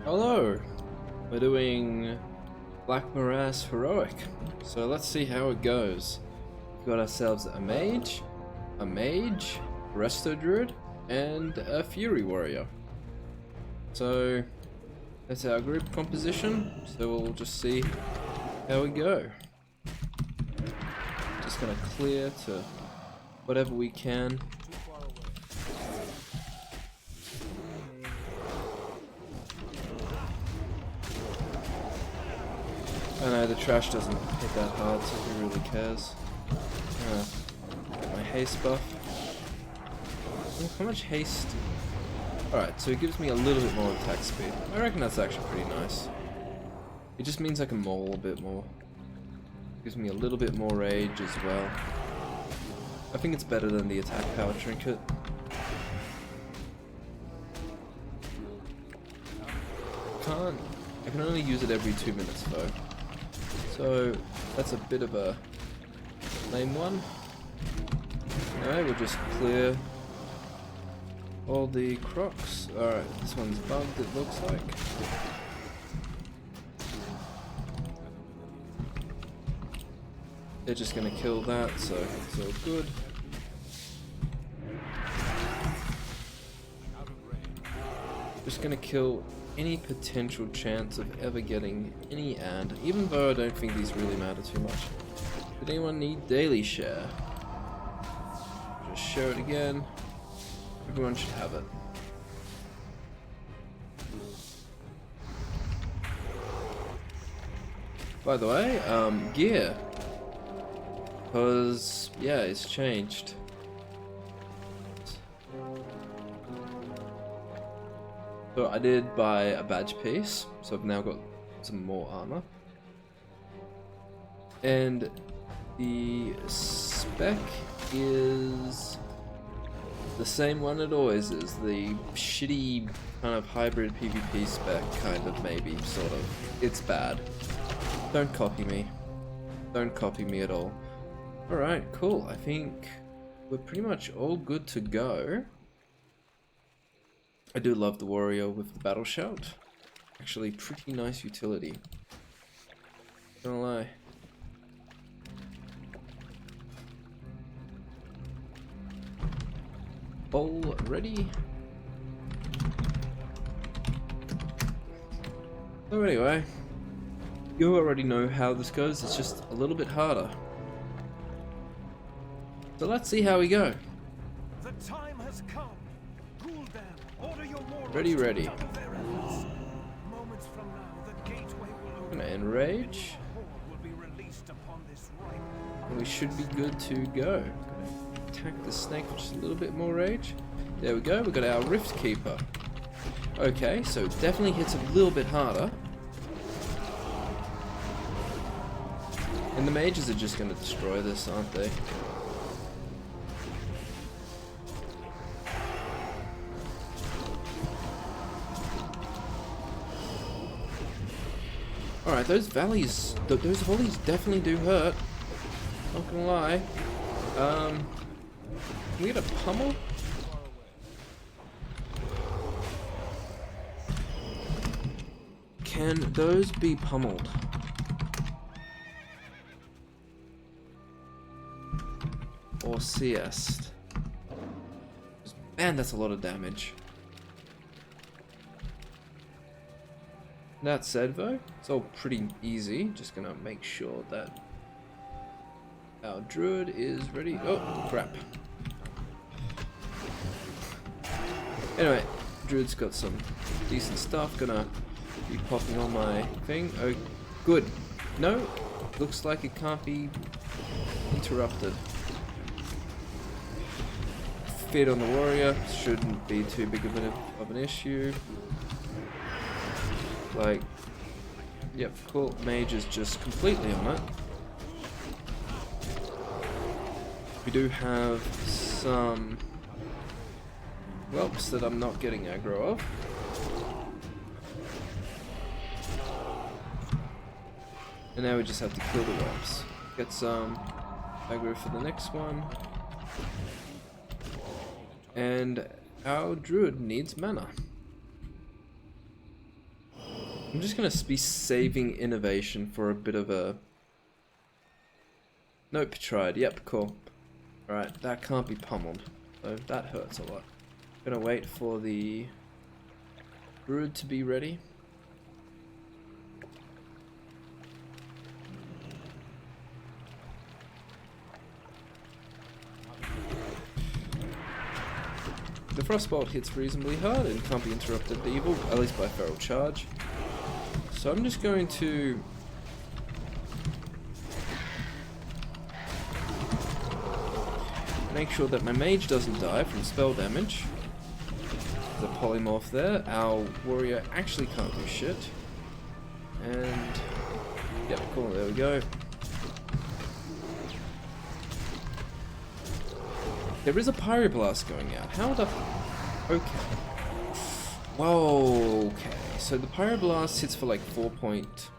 Hello! We're doing Black Morras Heroic. So let's see how it goes. We've got ourselves a mage, resto druid, and a fury warrior. So that's our group composition. So we'll just see how we go. Just gonna clear to whatever we can. I know the trash doesn't hit that hard, so who really cares? Get my haste buff. Oh, how much haste? Alright, so it gives me a little bit more attack speed. I reckon that's actually pretty nice. It just means I can maul a bit more. Gives me a little bit more rage as well. I think it's better than the attack power trinket. I can only use it every 2 minutes though. So that's a bit of a lame one. Alright, we'll just clear all the crocs. Alright, this one's bugged, it looks like. They're just gonna kill that, so it's all good. Just gonna kill any potential chance of ever getting any ad, even though I don't think these really matter too much. Did anyone need daily share? Just show it again. Everyone should have it. By the way, gear. Because, yeah, it's changed. So I did buy a badge piece, so I've now got some more armor. And the spec is the same one it always is, the shitty kind of hybrid PvP spec, kind of, maybe, sort of. It's bad. Don't copy me. Don't copy me at all. Alright, cool. I think we're pretty much all good to go. I do love the warrior with the battle shout. Actually, pretty nice utility. Not gonna lie. Bowl ready. So anyway, you already know how this goes. It's just a little bit harder. So let's see how we go. The time has come. Cool down. Order your Morras. Ready. Moments from now, the gateway will open. Gonna enrage. Will be released upon this right. And we should be good to go. Gonna attack the snake with just a little bit more rage. There we go. We got our Rift Keeper. Okay, so it definitely hits a little bit harder. And the mages are just gonna destroy this, aren't they? Alright, those volleys definitely do hurt. Not gonna lie. Can we get a pummel? Can those be pummeled? Or CS'd? Man, that's a lot of damage. That said though, it's all pretty easy. Just gonna make sure that our druid is ready. Oh, crap. Anyway, druid's got some decent stuff. Gonna be popping on my thing. Oh, good. No, looks like it can't be interrupted. Feed on the warrior shouldn't be too big of an issue. Like, yep, cool. Mage is just completely on it. We do have some whelps that I'm not getting aggro of. And now we just have to kill the whelps. Get some aggro for the next one. And our druid needs mana. I'm just gonna be saving innovation for a bit of a... Nope, tried. Yep, cool. Alright, that can't be pummeled. So that hurts a lot. Gonna wait for the Druid to be ready. The Frostbolt hits reasonably hard and can't be interrupted evil, at least by Feral Charge. So I'm just going to... make sure that my mage doesn't die from spell damage. The polymorph there. Our warrior actually can't do shit. And... yep, cool, there we go. There is a Pyroblast going out. How the... okay. Whoa, okay. So the Pyroblast hits for like 4 point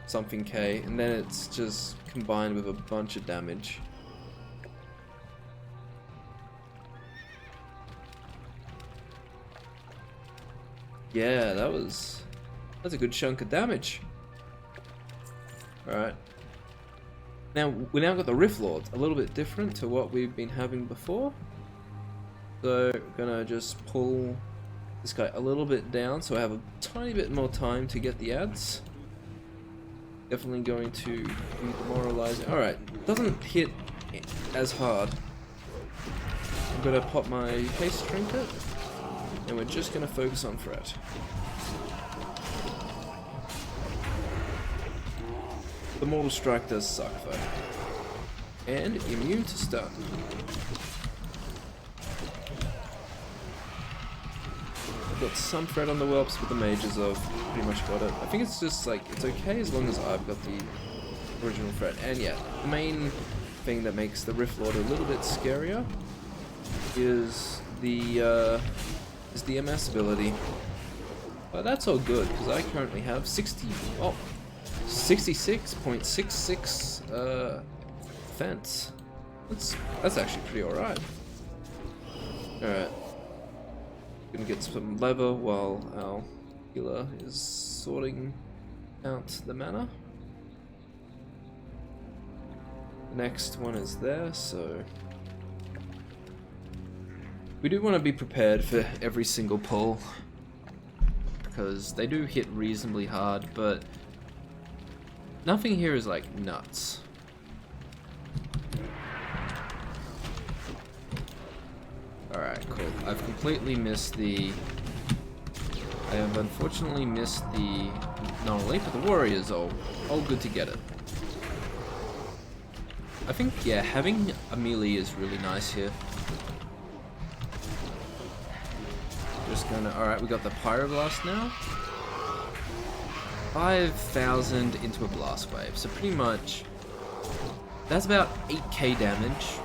something K, and then it's just combined with a bunch of damage. Yeah, that's a good chunk of damage. Alright. Now, we now got the Rift Lord, a little bit different to what we've been having before. So, we're gonna just pull this guy a little bit down so I have a tiny bit more time to get the ads. Definitely going to be demoralizing. Alright, doesn't hit as hard. I'm gonna pop my haste trinket, and we're just gonna focus on Fret. The Mortal Strike does suck though. And immune to stun. I've got some Fret on the whelps, but the mages have pretty much got it. I think it's just like, it's okay as long as I've got the original Fret. And yeah, the main thing that makes the Rift Lord a little bit scarier is the MS ability. But that's all good, because I currently have 66.66 defense. That's actually pretty alright. Alright. Gonna get some lever while our healer is sorting out the mana. The next one is there, so we do want to be prepared for every single pull, because they do hit reasonably hard, but nothing here is like nuts. Alright, cool. I've completely missed the... I have unfortunately missed the non-elite, but the warriors all good to get it. I think, yeah, having a melee is really nice here. Just gonna... alright, we got the Pyroblast now. 5,000 into a blast wave, so pretty much that's about 8k damage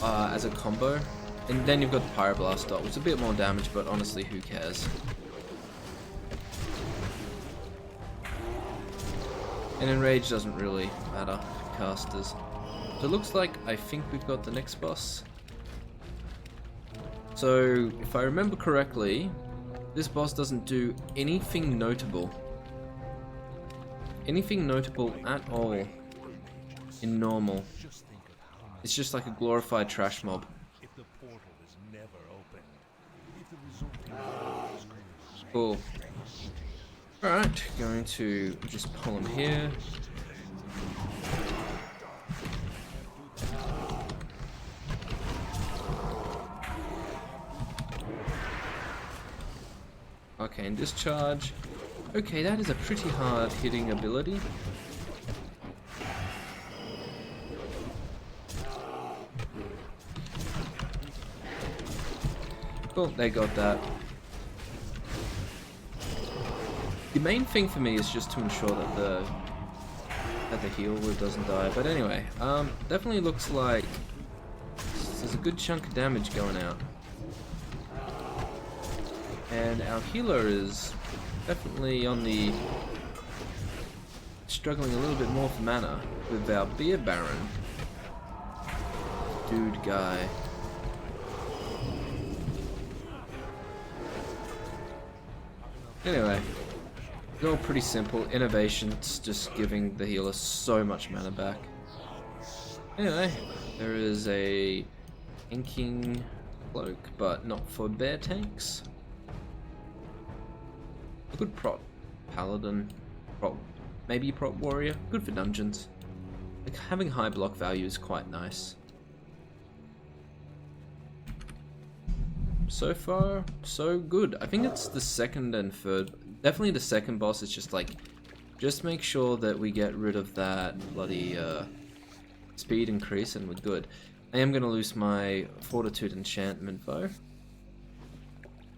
as a combo, and then you've got the Pyroblast dot, which is a bit more damage, but honestly, who cares? And Enrage doesn't really matter for casters. So it looks like I think we've got the next boss. So if I remember correctly, this boss doesn't do anything notable. Anything notable at all in normal. It's just like a glorified trash mob. Cool. Alright, going to just pull him here. Okay, and discharge. Okay, that is a pretty hard hitting ability. Cool, they got that. The main thing for me is just to ensure that the healer doesn't die. But anyway, definitely looks like there's a good chunk of damage going out. And our healer is definitely on the... struggling a little bit more for mana with our Beer Baron. Dude guy. Anyway, it's all pretty simple. Innovation's just giving the healer so much mana back. Anyway, there is a tanking cloak, but not for bear tanks. A good prop paladin, maybe prop warrior, good for dungeons. Like, having high block value is quite nice. So far, so good. I think it's the second and third. Definitely the second boss is just like, just make sure that we get rid of that bloody speed increase and we're good. I am going to lose my Fortitude enchantment though,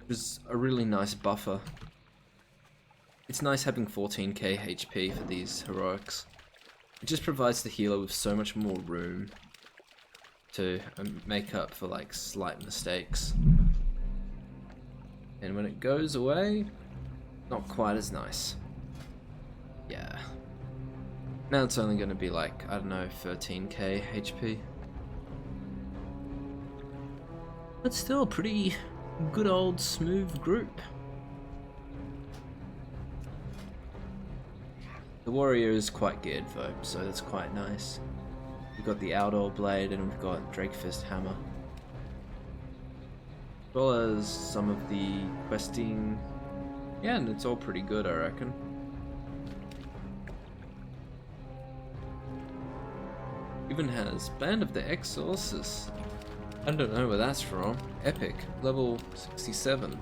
which is a really nice buffer. It's nice having 14k HP for these heroics. It just provides the healer with so much more room to make up for like slight mistakes. And when it goes away, not quite as nice. Yeah. Now it's only going to be like, I don't know, 13k HP. But still a pretty good old smooth group. The warrior is quite geared though, so that's quite nice. We've got the Outdoor Blade and we've got Drakefist Hammer. As well as some of the questing. Yeah, and it's all pretty good, I reckon. Even has Band of the Exorcist. I don't know where that's from. Epic, level 67.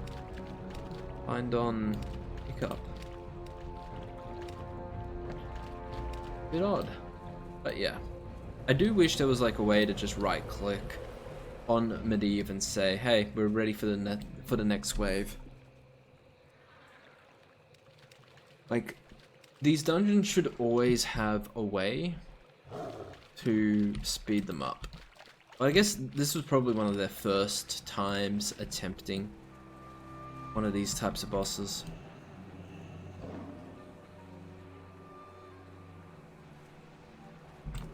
Find on pickup. Bit odd, but yeah. I do wish there was like a way to just right click on Medivh and say, hey, we're ready for the next wave. Like, these dungeons should always have a way to speed them up. But I guess this was probably one of their first times attempting one of these types of bosses.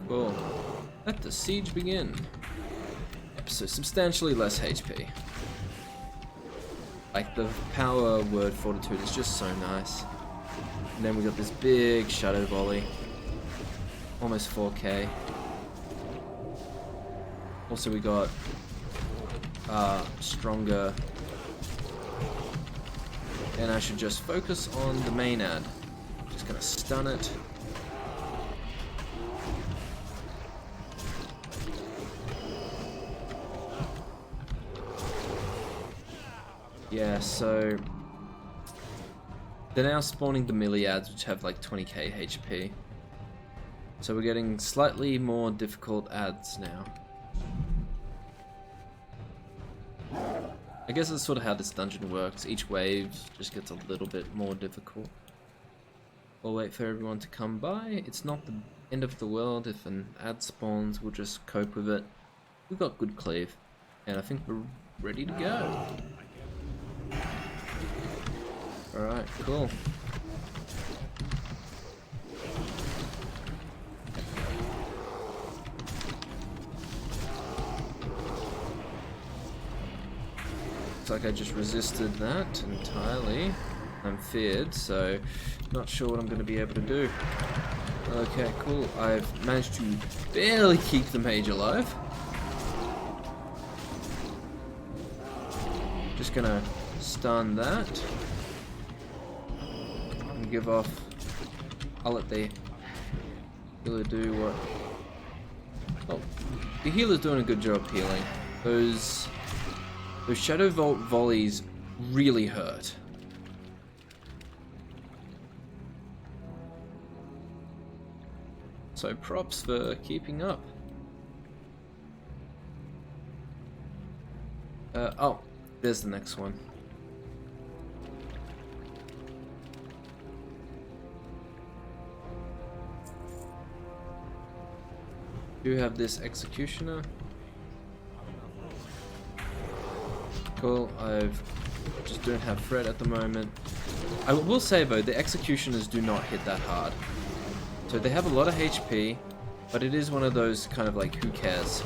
Cool. Let the siege begin. Yep, so substantially less HP. Like, the power word Fortitude is just so nice. And then we got this big shadow volley. Almost 4k. Also we got stronger. And I should just focus on the main ad. Just gonna stun it. Yeah, so they're now spawning the melee ads, which have like 20k HP. So we're getting slightly more difficult ads now. I guess that's sort of how this dungeon works. Each wave just gets a little bit more difficult. We'll wait for everyone to come by. It's not the end of the world if an ad spawns, we'll just cope with it. We've got good cleave, and I think we're ready to go. Alright, cool. Looks like I just resisted that entirely. I'm feared, so not sure what I'm going to be able to do. Okay, cool. I've managed to barely keep the mage alive. Just gonna stun that. And give off. I'll let the healer do what. Oh, the healer's doing a good job healing. Those Shadow Vault volleys really hurt. So props for keeping up. Oh, there's the next one. Do have this executioner. Cool, I've just don't have Fred at the moment. I will say though, the executioners do not hit that hard. So they have a lot of HP, but it is one of those kind of like, who cares?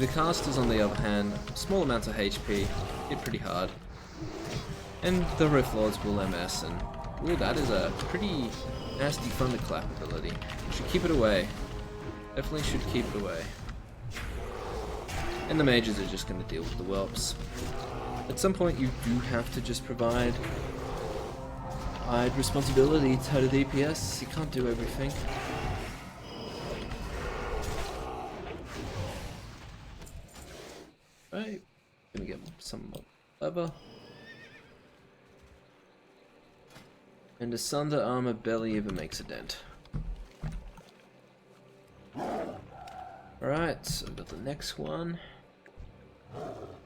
The casters, on the other hand, small amounts of HP, hit pretty hard. And the Rift Lords will MS, and ooh, that is a pretty nasty thunderclap ability. Should keep it away. Definitely should keep it away. And the mages are just going to deal with the whelps. At some point you do have to just provide responsibility to the DPS. You can't do everything. Right, gonna get some more leather. And the Sunder armor barely ever makes a dent. Alright, so we've got the next one.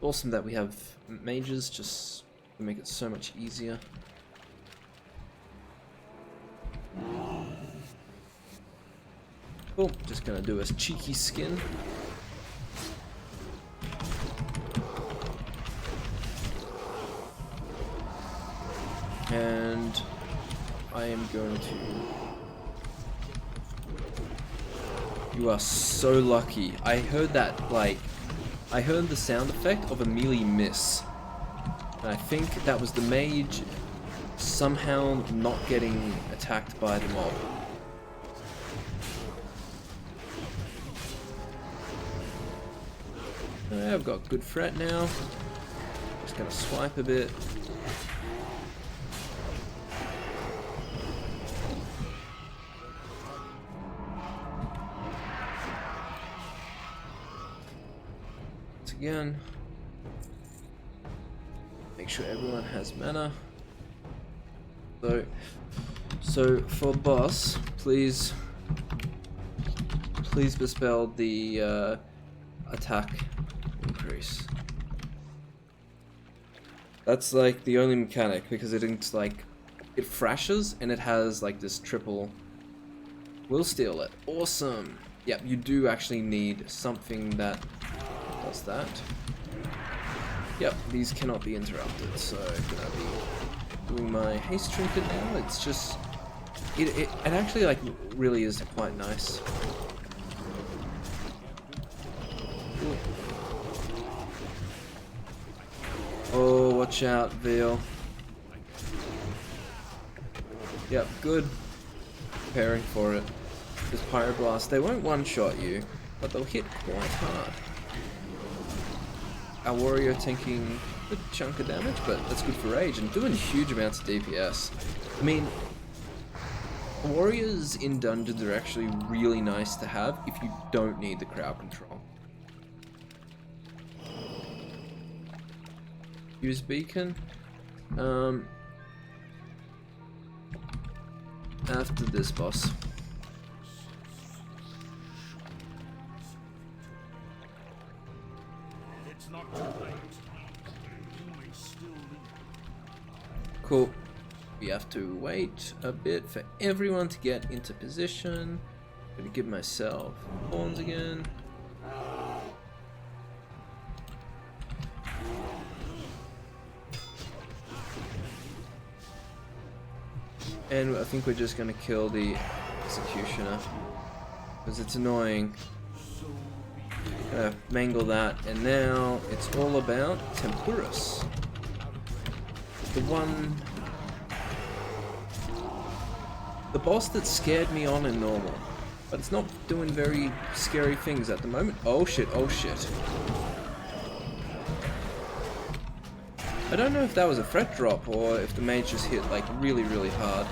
Awesome that we have mages, just to make it so much easier. Cool, just gonna do a cheeky skin. And I am going to... You are so lucky. I heard that, like... I heard the sound effect of a melee miss. And I think that was the mage somehow not getting attacked by the mob. I've got good threat now. Just gonna swipe a bit. Again, make sure everyone has mana. So for boss, please dispel the attack increase. That's like the only mechanic, because it's like it thrashes and it has like this triple. We'll steal it. Awesome. Yep, you do actually need something that does that. Yep, these cannot be interrupted, so I'm gonna be doing my haste trinket now. It's just it actually like really is quite nice. Ooh. Oh, watch out, Veil. Yep, good. Preparing for it. This Pyroblast, they won't one-shot you, but they'll hit quite hard. Our warrior tanking a good chunk of damage, but that's good for rage and doing huge amounts of DPS. I mean, warriors in dungeons are actually really nice to have if you don't need the crowd control. Use beacon. After this boss. Cool. We have to wait a bit for everyone to get into position. I'm gonna give myself horns again. And I think we're just gonna kill the executioner because it's annoying. Gonna mangle that, and now it's all about Tempuris. The boss that scared me on in normal, but it's not doing very scary things at the moment. Oh shit, oh shit. I don't know if that was a threat drop or if the mage just hit like really, really hard.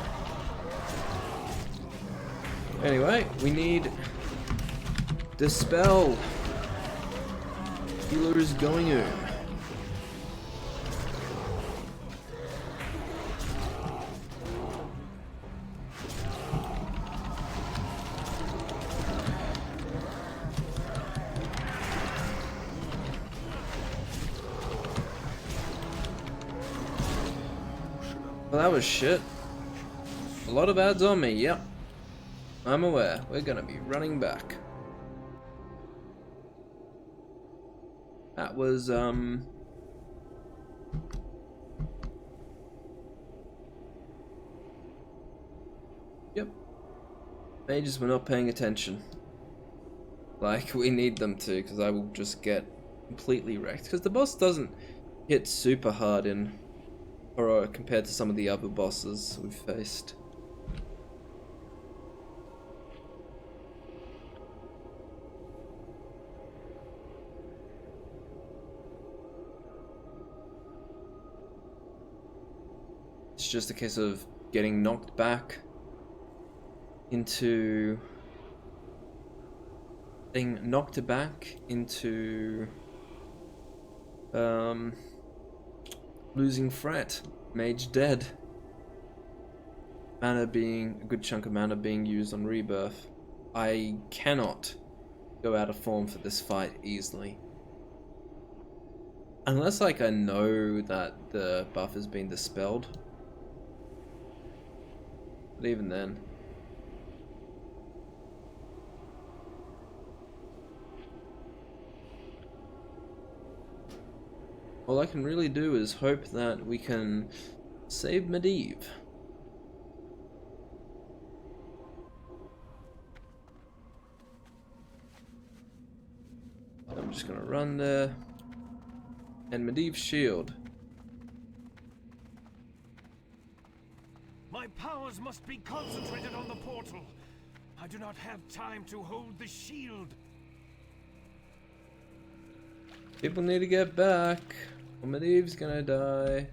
Anyway, we need Dispel. Healer is going in. Well, that was shit. A lot of ads on me, yep. I'm aware. We're gonna be running back. That was, Yep. Mages were not paying attention. Like, we need them to, because I will just get completely wrecked. Because the boss doesn't hit super hard in horror compared to some of the other bosses we've faced. It's just a case of getting knocked back into losing fret. Mage dead. Mana being a good chunk of mana being used on rebirth. I cannot go out of form for this fight easily. Unless like I know that the buff has been dispelled. But even then. All I can really do is hope that we can save Medivh. I'm just gonna run there. And Medivh's shield. My powers must be concentrated on the portal. I do not have time to hold the shield. People need to get back, or Medivh's gonna die.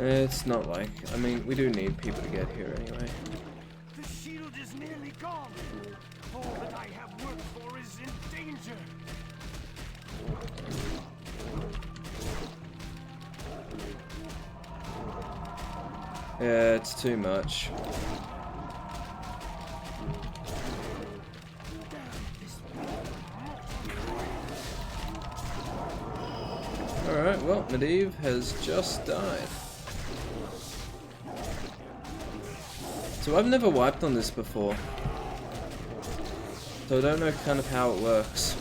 It's not like, I mean, we do need people to get here anyway. The shield is nearly gone. All that I have worked for is in danger. Yeah, it's too much. Alright, well, Medivh has just died. So I've never wiped on this before. So I don't know kind of how it works.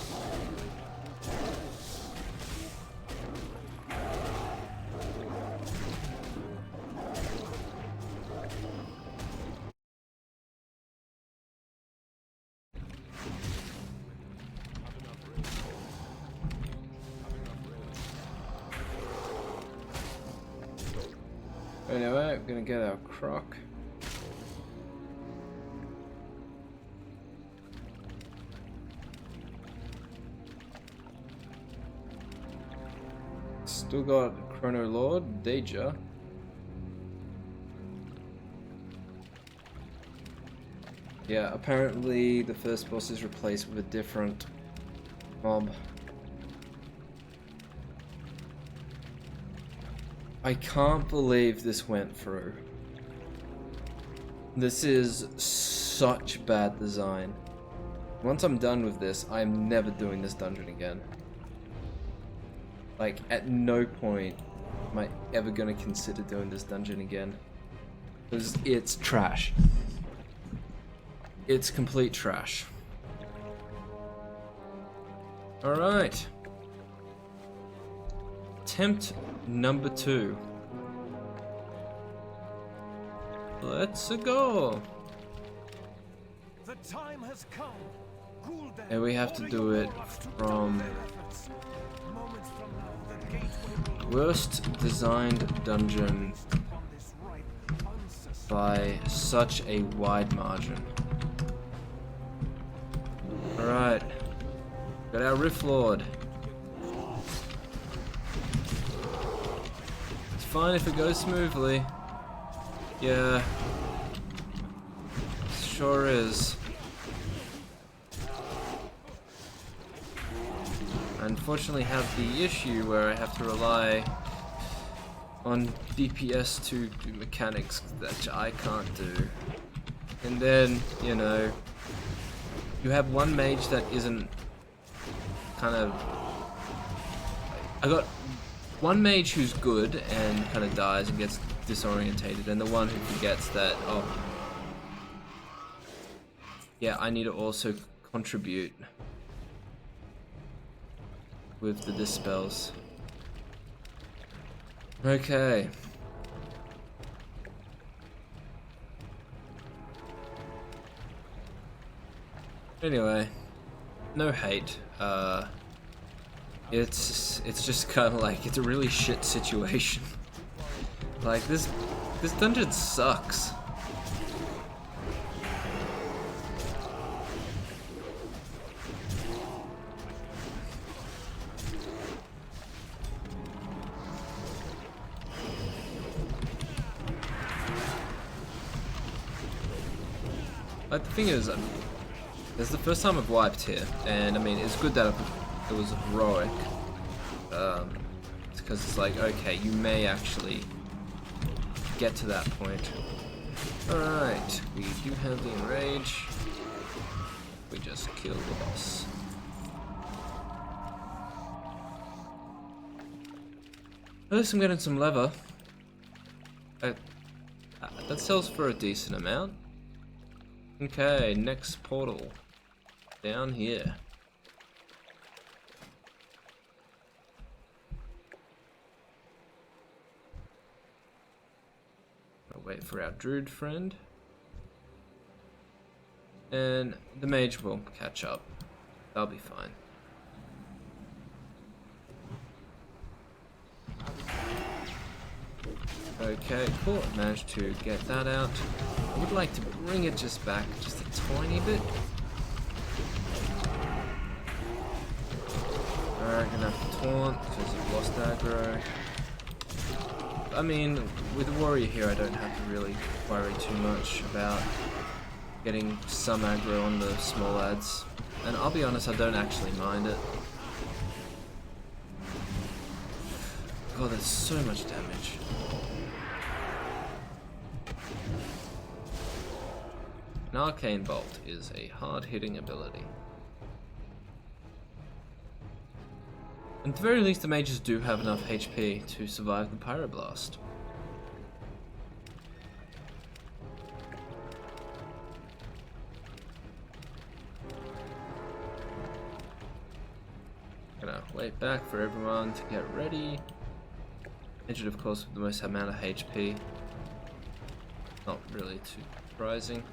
Anyway, we're gonna get our croc. Still got Chrono Lord, Deja. Yeah, apparently the first boss is replaced with a different mob. I can't believe this went through. This is such bad design. Once I'm done with this, I'm never doing this dungeon again. Like, at no point am I ever gonna consider doing this dungeon again. Because it's trash. It's complete trash. Alright. Attempt number 2. Let's go. The time has come. Gul'dan, And we have to do it from worst designed dungeon by such a wide margin. Alright. Got our Rift Lord. It's fine if it goes smoothly. Yeah. Sure is. I unfortunately have the issue where I have to rely on DPS to do mechanics that I can't do. And then, you know, you have one mage that isn't kind of... I got one mage who's good and kind of dies and gets disorientated, and the one who forgets that, oh, yeah, I need to also contribute with the dispels. Okay. Anyway, no hate. It's just kind of like, it's a really shit situation. Like this dungeon sucks. Like the thing is, this is the first time I've wiped here, and I mean it's good that it was heroic. Because it's like, okay, you may actually get to that point. Alright, we do have the enrage. We just killed the boss. At least I'm getting some leather. That sells for a decent amount. Okay, next portal. Down here. I'll wait for our druid friend. And the mage will catch up. That'll be fine. Okay, cool. Managed to get that out. I would like to bring it just back just a tiny bit. Alright, gonna have to taunt because I've lost aggro. I mean, with the warrior here, I don't have to really worry too much about getting some aggro on the small lads. And I'll be honest, I don't actually mind it. God, there's so much damage. An arcane bolt is a hard-hitting ability. At the very least, the mages do have enough HP to survive the pyroblast. Gonna wait back for everyone to get ready. Injured, of course, with the most amount of HP. Not really too surprising.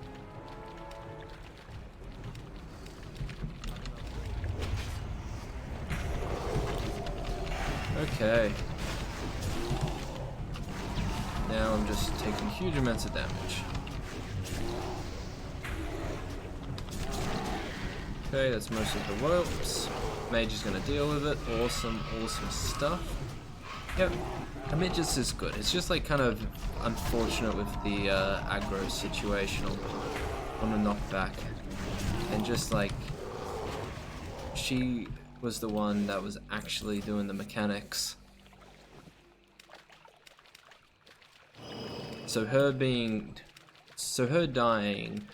Okay. Now I'm just taking huge amounts of damage. Okay, that's most of the whelps. Mage is gonna deal with it. Awesome, awesome stuff. Yep. I mean, just is good. It's just like kind of unfortunate with the aggro situation on the knockback. And just like, she was the one that was actually doing the mechanics. So her dying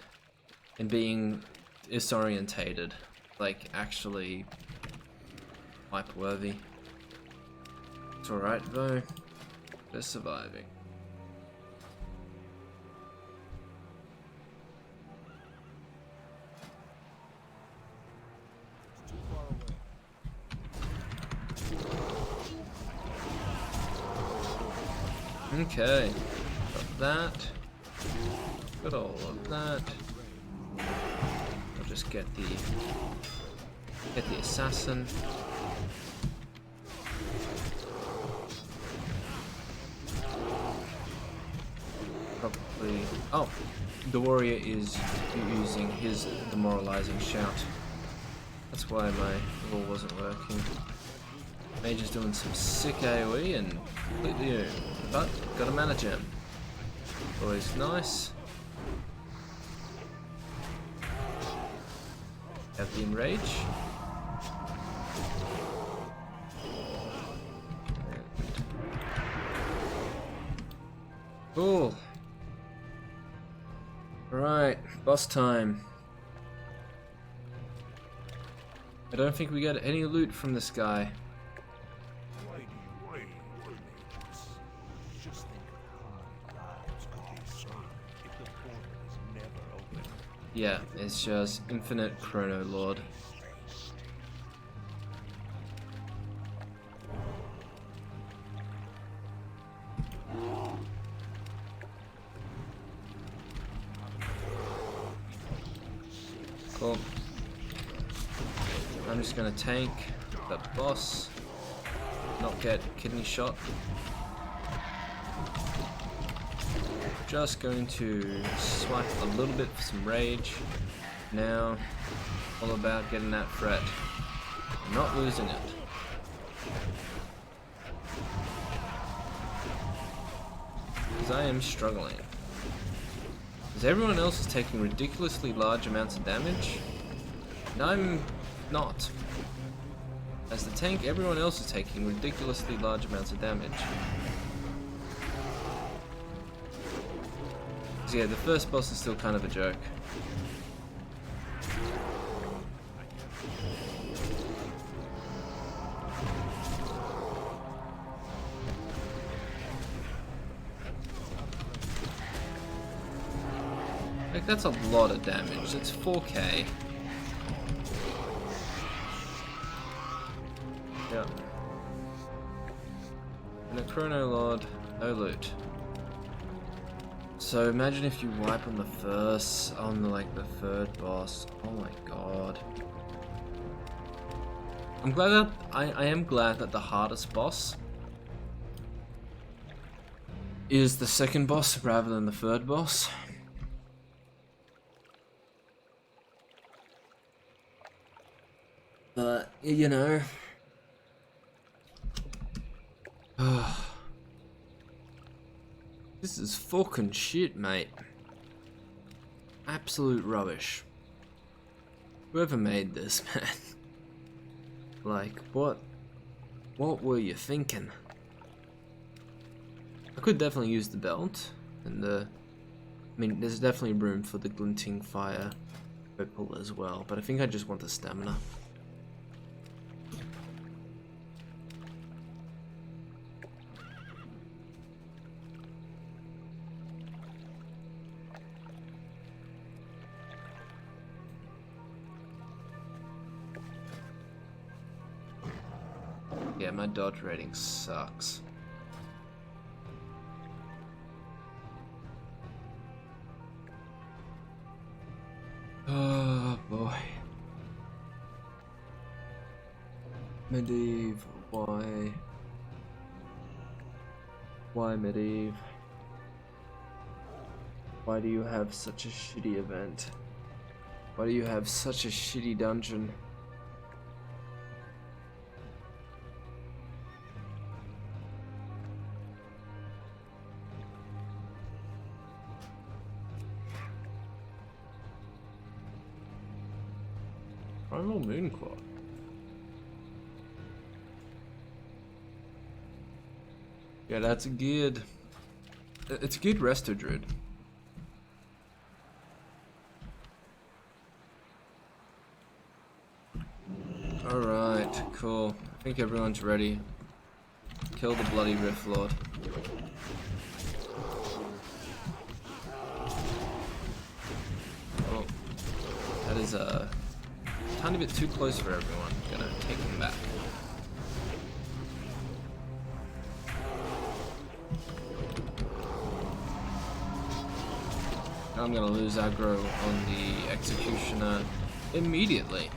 and being disorientated, like actually wipe worthy. It's alright though, they're surviving. Okay, got that. Got all of that. I'll just get the assassin. Probably. Oh, the warrior is using his demoralizing shout. That's why my roll wasn't working. Mage is doing some sick AoE and completely new. But got a mana gem. Always nice. Have the enrage. Cool. Alright, boss time. I don't think we got any loot from this guy. yeah, it's just infinite Chrono Lord. Cool. I'm just gonna tank the boss, not get kidney shot. Just going to swipe a little bit for some rage. Now, all about getting that fret, not losing it. Because I am struggling. Because everyone else is taking ridiculously large amounts of damage, and I'm not. As the tank, everyone else is taking ridiculously large amounts of damage. So yeah, the first boss is still kind of a joke. Like, that's a lot of damage. It's 4k. Yeah. And a Chrono Lord, no loot. So imagine if you wipe on the first, like the third boss. Oh my god. I'm glad that, I am glad that the hardest boss is the second boss rather than the third boss. But, you know. This is fucking shit, mate. Absolute rubbish. Whoever made this, man. Like, what were you thinking? I could definitely use the belt, and I mean, there's definitely room for the glinting fire opal as well, but I think I just want the stamina. Yeah, my dodge rating sucks. Oh boy. Medivh, why? Why Medivh? Why do you have such a shitty event? Why do you have such a shitty dungeon? Primal Moonclaw. Yeah, that's a good. It's a good resto druid. Alright, cool. I think everyone's ready. Kill the bloody Rift Lord. Oh, that is a tiny bit too close for everyone. Gonna take him back. Now I'm gonna lose aggro on the Executioner immediately.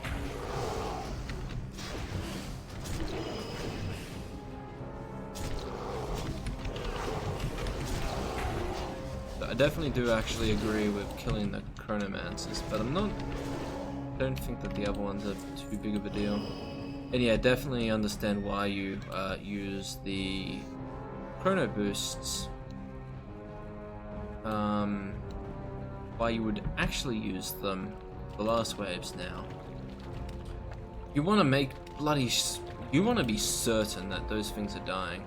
But I definitely do actually agree with killing the Chronomancers, but I don't think that the other ones are too big of a deal. And yeah, definitely understand why you use the Chrono Boosts. Why you would actually use them the last waves now. You want to make bloody... You want to be certain that those things are dying.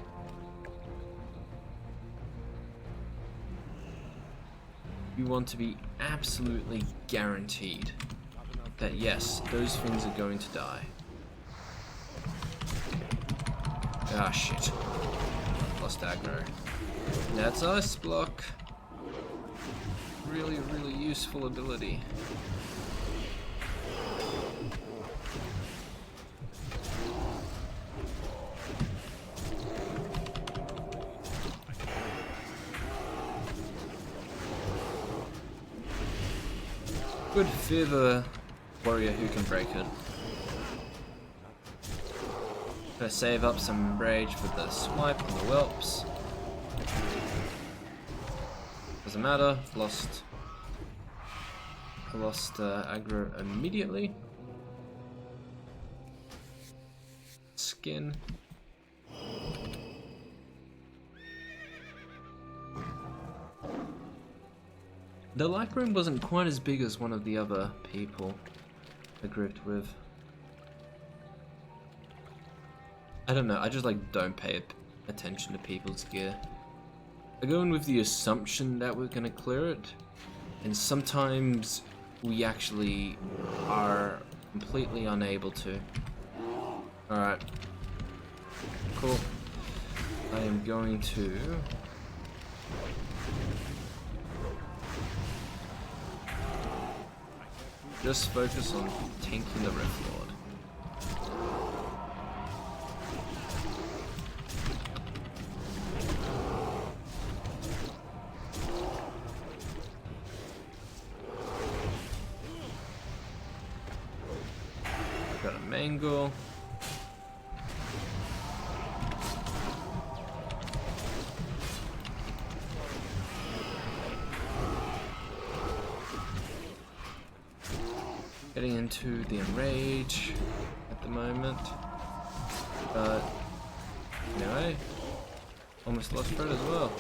You want to be absolutely guaranteed that yes, those things are going to die. Ah, shit. Lost aggro. That's Ice Block. really, really useful ability. Good for the warrior who can break it. Gonna save up some rage for the swipe and the whelps. Doesn't matter, I lost aggro immediately. Skin. The like room wasn't quite as big as one of the other people I grouped with. I don't know, I just like don't pay attention to people's gear. I go in with the assumption that we're gonna clear it, and sometimes we actually are completely unable to. Alright. Cool. I am going to just focus on tanking the Rift Lord. Got a mangle. Getting into the enrage at the moment, but anyway, almost lost Fred as well.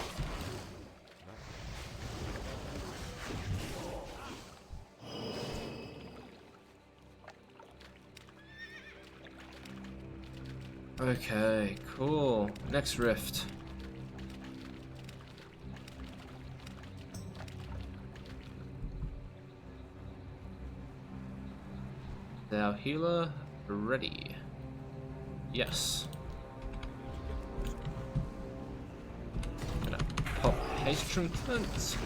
Okay, cool. Next rift. Is our healer ready? Yes. Gonna pop haste trinkets.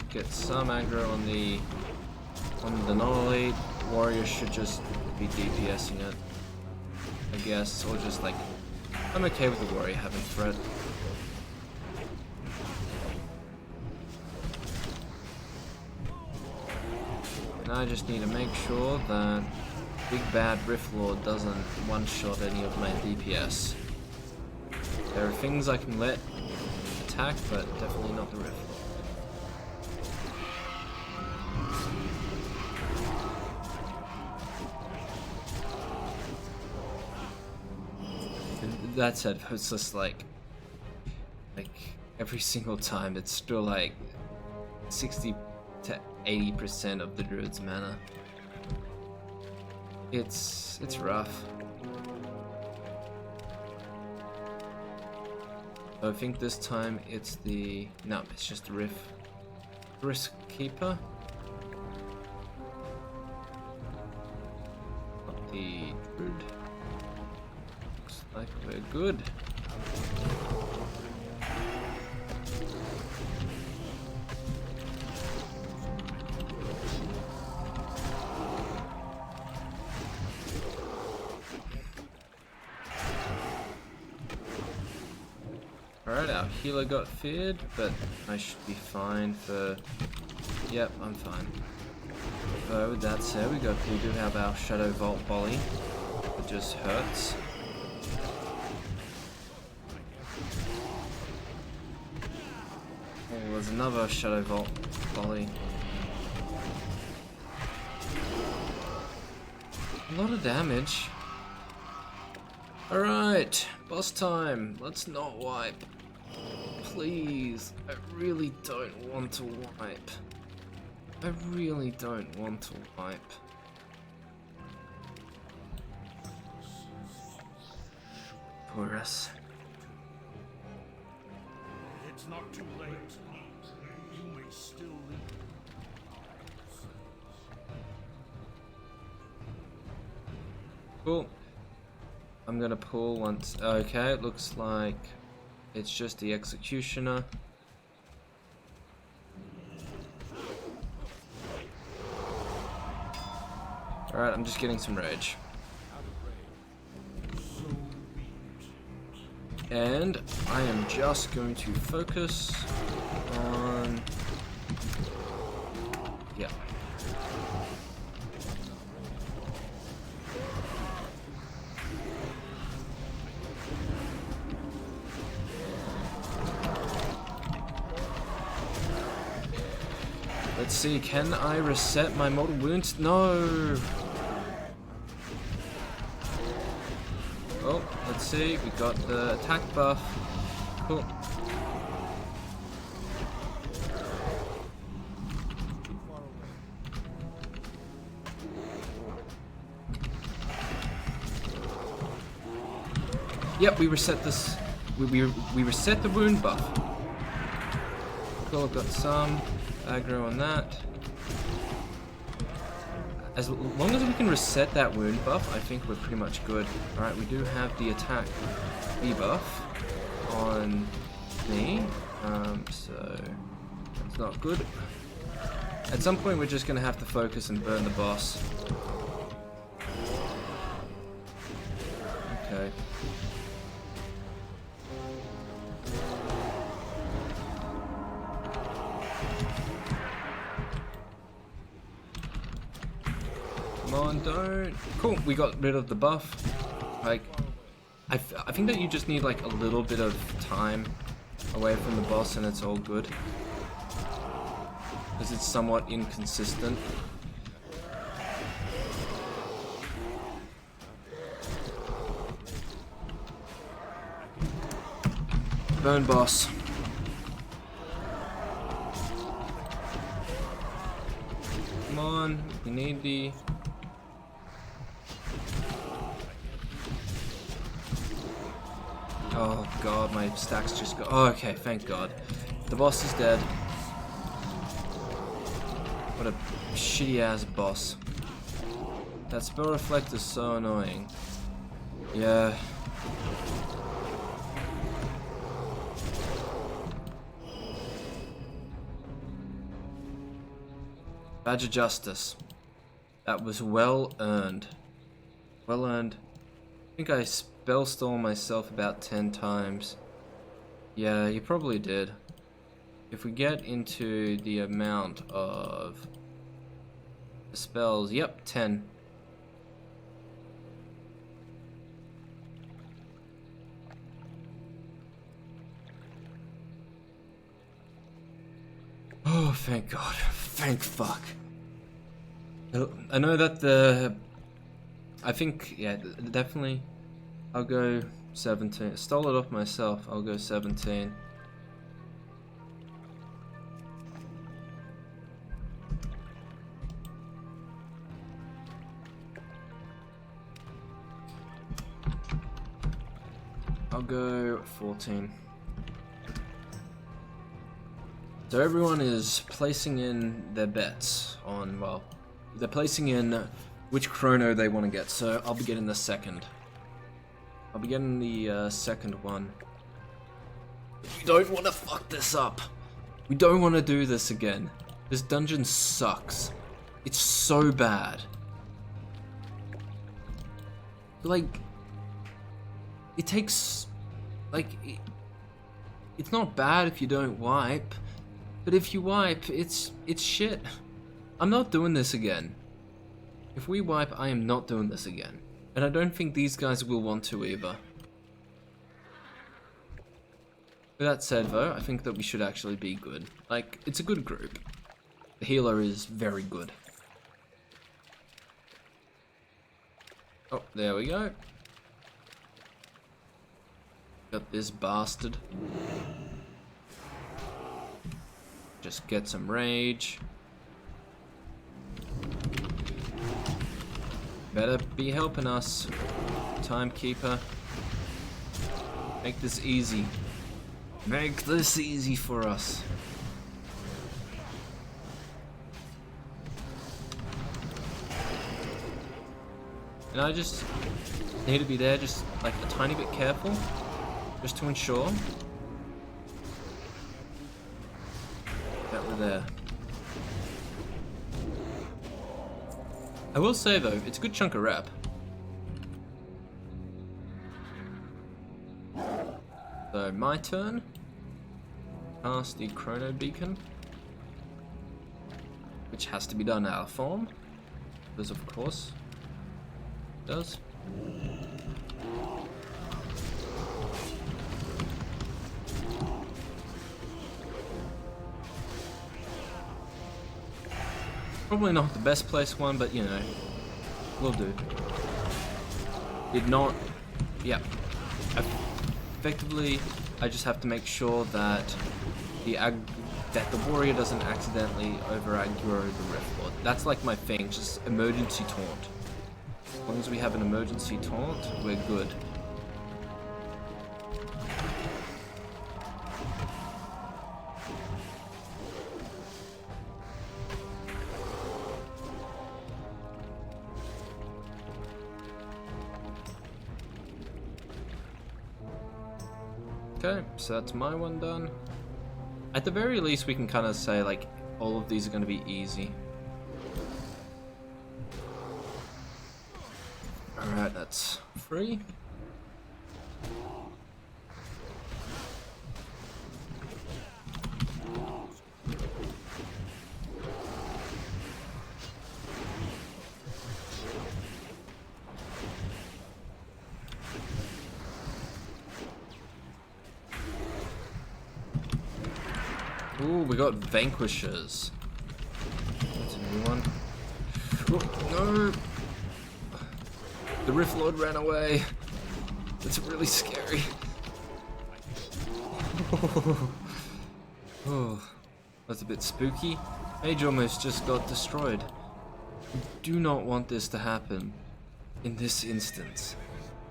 Get some aggro on the non-elite. Warrior should just be DPSing it, I guess, or just like, I'm okay with the warrior having threat. And I just need to make sure that Big Bad Rift Lord doesn't one-shot any of my DPS. There are things I can let attack, but definitely not the Rift Lord. That said, it's just like every single time it's still like 60 to 80% of the druid's mana. It's rough. I think this time it's it's just the Risk Keeper. Not the druid. Like we're good. Alright, our healer got feared, but I should be fine for... Yep, I'm fine. So with that said, we do have our Shadow Vault volley. It just hurts. Oh, there's another Shadow Vault volley. A lot of damage. Alright, boss time. Let's not wipe. Please. I really don't want to wipe. I really don't want to wipe. Poor us. It's not too late. You may still leave. Cool. I'm gonna pull once. Okay, it looks like It's just the executioner. Alright, I'm just getting some rage. And I am just going to focus on... yeah. Let's see, can I reset my mortal wounds? No! Oh, let's see, we got the attack buff. Cool. Yep, we reset this. We reset the wound buff. Cool, I've got some aggro on that. As long as we can reset that wound buff, I think we're pretty much good. Alright, we do have the attack debuff on me, so that's not good. At some point we're just going to have to focus and burn the boss. Okay. Come on, don't. Cool, we got rid of the buff. Like, I think that you just need like a little bit of time away from the boss and it's all good. Because it's somewhat inconsistent. Burn boss. Come on, we need the... oh god, my stacks just go... oh, okay, thank god. The boss is dead. What a shitty ass boss. That spell reflect is so annoying. Yeah. Badge of Justice. That was well earned. Well earned. I think I spell stole myself about 10 times. Yeah, you probably did. If we get into the amount of spells, yep, 10. Oh, thank God. Thank fuck. I know that the... I think, yeah, definitely I'll go 17. Stole it off myself, I'll go 17. I'll go 14. So everyone is placing in their bets on, well, they're placing in which chrono they want to get, so I'll be getting the second. I'll be getting the second one. We don't want to fuck this up. We don't want to do this again. This dungeon sucks. It's so bad. Like, it takes, like, it's not bad if you don't wipe. But if you wipe, it's shit. I'm not doing this again. If we wipe, I am not doing this again. And I don't think these guys will want to either. With that said though, I think that we should actually be good. Like, it's a good group. The healer is very good. Oh, there we go. Got this bastard. Just get some rage. Better be helping us, Timekeeper. Make this easy. Make this easy for us. And I just need to be there, just like a tiny bit careful, just to ensure there. I will say though, it's a good chunk of rep. So my turn. Cast the Chrono Beacon, which has to be done out of form, because of course it does. Probably not the best placed one, but you know, will do. Did not, yeah. Effectively, I just have to make sure that the warrior doesn't accidentally over aggro the Rift Lord. That's like my thing, just emergency taunt. As long as we have an emergency taunt, we're good. Okay, so that's my one done. At the very least, we can kind of say, like, all of these are going to be easy. Alright, that's free. Ooh, we got Vanquishers. That's a new one. Oh, no! The Rift Lord ran away. That's really scary. Oh, that's a bit spooky. Mage almost just got destroyed. We do not want this to happen in this instance.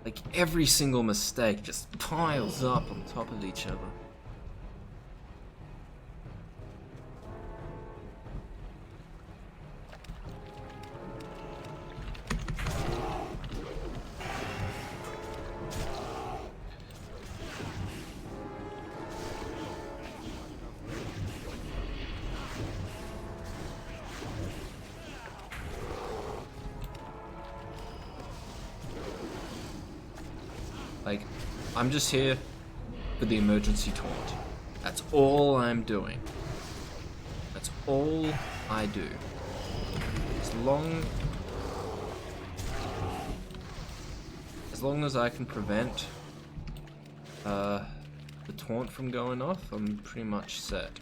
Like, every single mistake just piles up on top of each other. Like, I'm just here for the emergency taunt. That's all I'm doing. That's all I do. As long as I can prevent the taunt from going off, I'm pretty much set.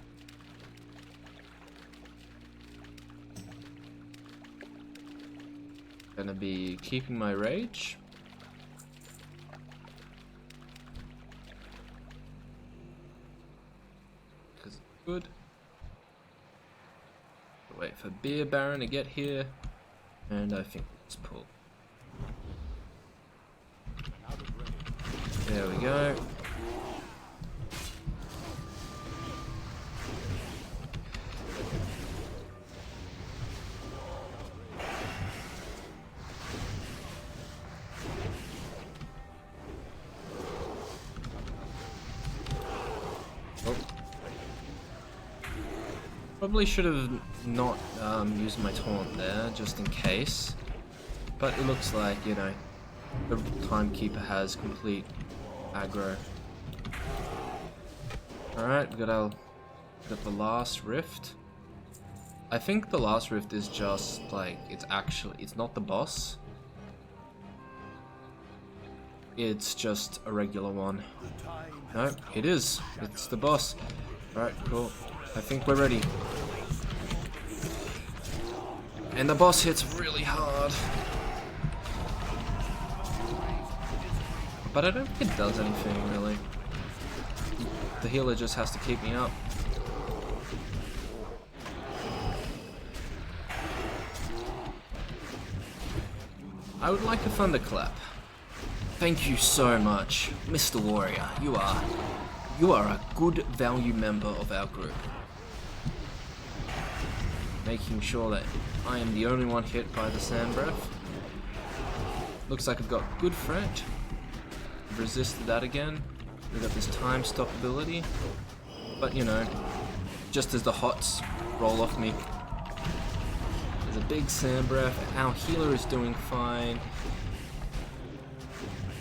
Gonna be keeping my rage. Good. Wait for Beer Baron to get here, and I think let's pull. There we go. Probably should have not used my taunt there, just in case. But it looks like, you know, the Timekeeper has complete aggro. Alright, we got the last rift. I think the last rift is just like, it's not the boss. It's just a regular one. No, it is. It's the boss. Alright, cool. I think we're ready. And the boss hits really hard. But I don't think it does anything, really. The healer just has to keep me up. I would like a thunderclap. Thank you so much, Mr. Warrior. You are a good value member of our group. Making sure that I am the only one hit by the sand breath. Looks like I've got good threat. I've resisted that again. We've got this time stop ability. But you know, just as the HOTS roll off me. There's a big sand breath. Our healer is doing fine.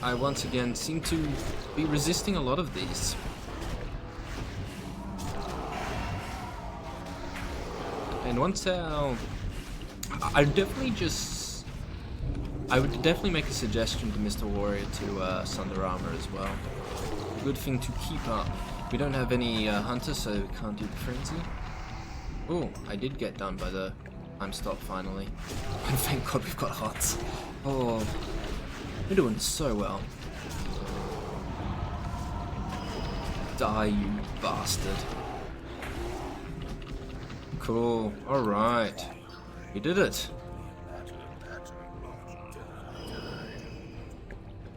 I once again seem to be resisting a lot of these. And once our... I would definitely make a suggestion to Mr. Warrior to Sunder Armor as well. Good thing to keep up. We don't have any hunters, so we can't do the frenzy. Oh, I did get done by the time stop finally. And thank God we've got hearts. Oh, we're doing so well. Die, you bastard. Cool. Alright. We did it.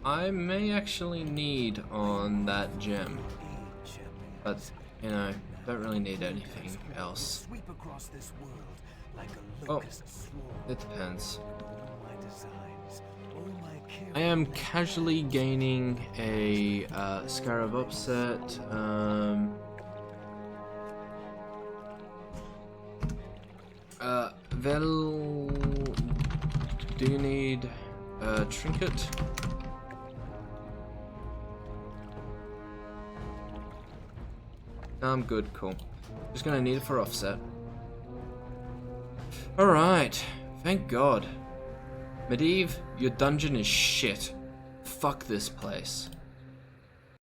I may actually need on that gem. But, you know, don't really need anything else. Oh, it depends. I am casually gaining a Scarab upset. Vel, do you need a trinket? No, I'm good, cool. Just gonna need it for offset. Alright, thank God. Medivh, your dungeon is shit. Fuck this place.